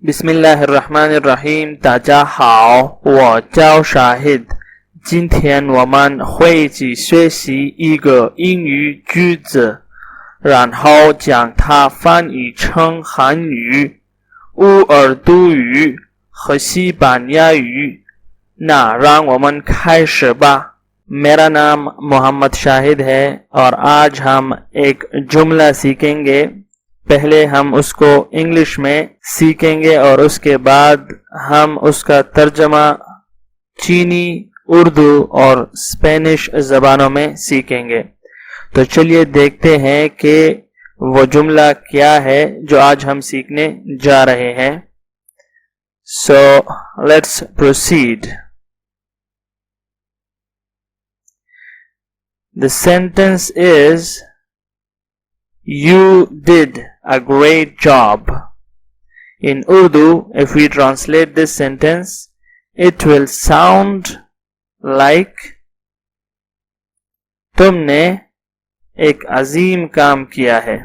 Bismillahirrahmanirrahim. 大家好，我叫 Shahid。今天我们会一起学习一个英语句子，然后将它翻译成汉语、乌尔都语和西班牙语。那让我们开始吧。मेरा नाम मोहम्मद शाहिद है और आज हम एक जुमला सीखेंगे। पहले हम उसको इंग्लिश में सीखेंगे और उसके बाद हम उसका तर्जमा चीनी, उर्दू और स्पेनिश ज़बानों में सीखेंगे। तो चलिए देखते हैं कि वो जुमला क्या है जो आज हम सीखने जा रहे हैं। So let's proceed. The sentence is, you did a great job. In Urdu, if we translate this sentence, it will sound like तुमने एक अजीम काम किया है।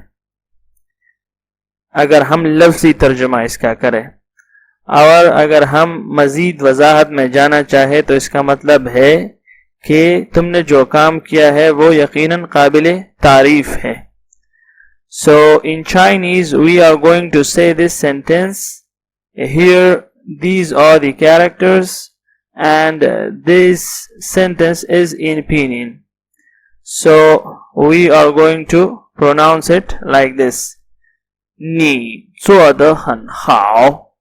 अगर हम लफ्ज़ी तर्जुमा इसका करें और अगर हम मज़ीद वजाहत में जाना चाहे तो इसका मतलब है कि तुमने जो काम किया है वो यकीनन काबिल तारीफ है। So in Chinese we are going to say this sentence. Here these are the characters and this sentence is in pinyin. So we are going to pronounce it like this. 你做得很好，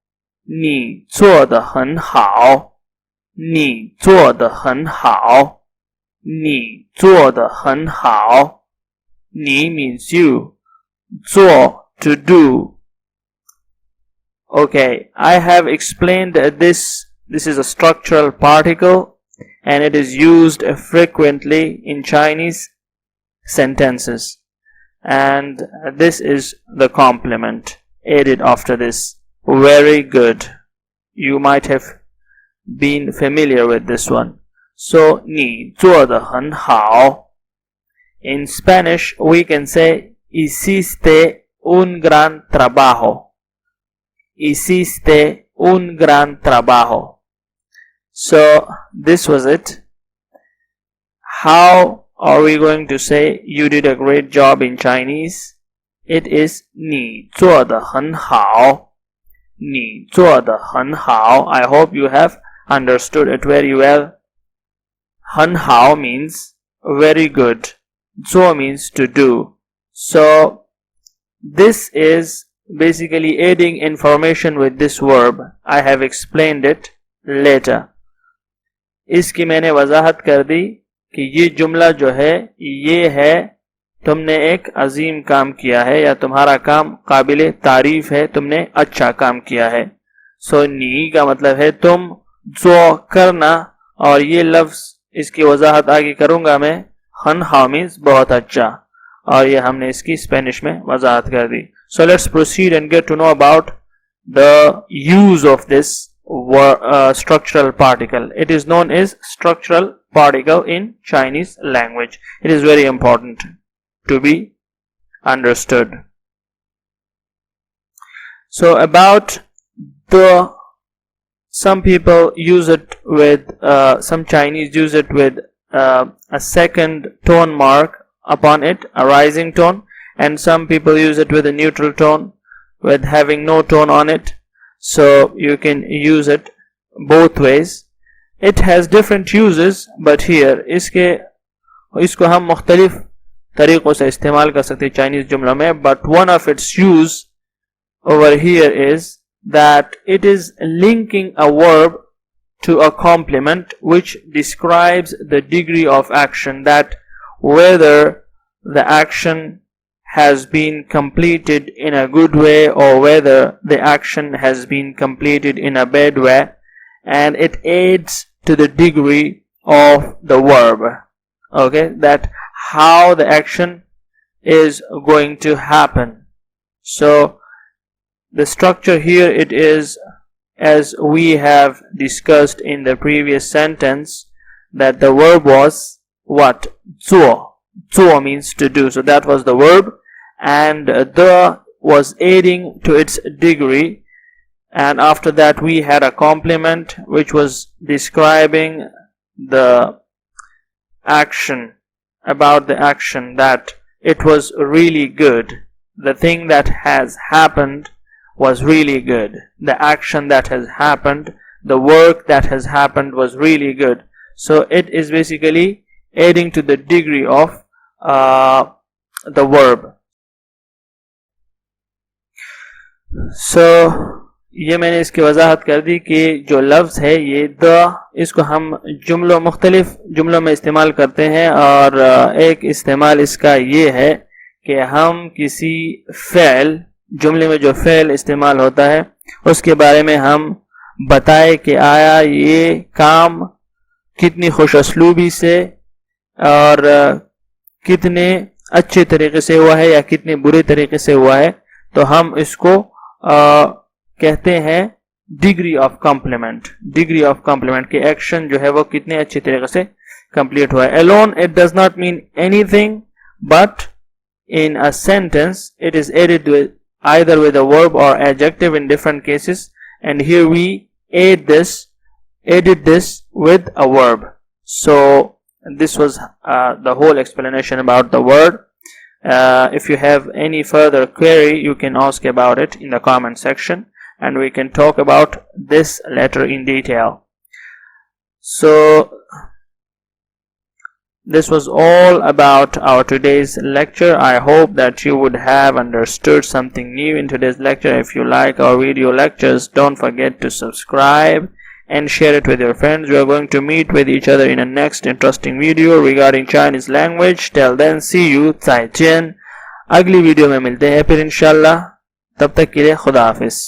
你做得很好，你做得很好，你做得很好。你 means you. 做 to do. Okay, I have explained this. This is a structural particle and it is used frequently in Chinese sentences. And this is the complement added after this. Very good. You might have been familiar with this one. So, 你做得很好. In Spanish, we can say, hiciste un gran trabajo. Hiciste un gran trabajo. So, this was it. How are we going to say you did a great job in Chinese? It is 你做得很好。你做得很好. I hope you have understood it very well. 很好 means very good. 做 means to do. So this is basically adding information with this verb. I have explained it later. इसकी मैंने वजाहत कर दी कि ये जुमला जो है ये है तुमने एक अजीम काम किया है या तुम्हारा काम काबिल तारीफ है, तुमने अच्छा काम किया है। सो नी का मतलब है तुम, जो करना, और ये लफ्ज इसकी वजाहत आगे करूंगा मैं। हन हाउ मीन्स बहुत अच्छा, और ये हमने इसकी स्पेनिश में वजाहत कर दी। So let's proceed and get to know about the use of this structural particle. It is known as structural particle in Chinese language. It is very important to be understood. So about the, some people use it with, some Chinese use it with a second tone mark upon it, a rising tone, and some people use it with a neutral tone with having no tone on it. So you can use it both ways. It has different uses, but here इसको हम मुख्तलिफ तरीक़ों से इस्तेमाल कर सकते हैं Chinese जुमलों में. But one of its use over here is that it is linking a verb to a complement which describes the degree of action, that whether the action has been completed in a good way or whether the action has been completed in a bad way, and it adds to the degree of the verb. Okay, that how the action is going to happen. So the structure here, it is as we have discussed in the previous sentence, that the verb was what? 做. 做 means to do, so that was the verb, and the was adding to its degree, and after that we had a complement which was describing the action, about the action, that it was really good. The thing that has happened was really good. The action that has happened, the work that has happened was really good. So it is basically adding to the degree of the verb. So ये मैंने इसकी वजाहत कर दी कि जो लफ्ज़ है ये the, इसको हम मुख्तलिफ जुमलों में इस्तेमाल करते हैं, और एक इस्तेमाल इसका ये है कि हम किसी फ़ेल, जुमले में जो फ़ेल इस्तेमाल होता है उसके बारे में हम बताए कि आया ये काम कितनी खुश असलूबी से और कितने अच्छे तरीके से हुआ है या कितने बुरे तरीके से हुआ है, तो हम इसको कहते हैं degree of complement. Degree of complement कि एक्शन जो है वो कितने अच्छे तरीके से कंप्लीट हुआ है। Alone it does not mean anything, but in a sentence it is added with either with a verb or adjective in different cases, and here we added this with a verb. So this was the whole explanation about the word. If you have any further query, you can ask about it in the comment section and we can talk about this letter in detail. So this was all about our today's lecture. I hope that you would have understood something new in today's lecture. If you like our video lectures, don't forget to subscribe and share it with your friends. We are going to meet with each other in a next interesting video regarding Chinese language. Till then, see you. 再见. अगली video में मिलते हैं फिर इंशाल्लाह. तब तक के लिए खुदा हाफिज.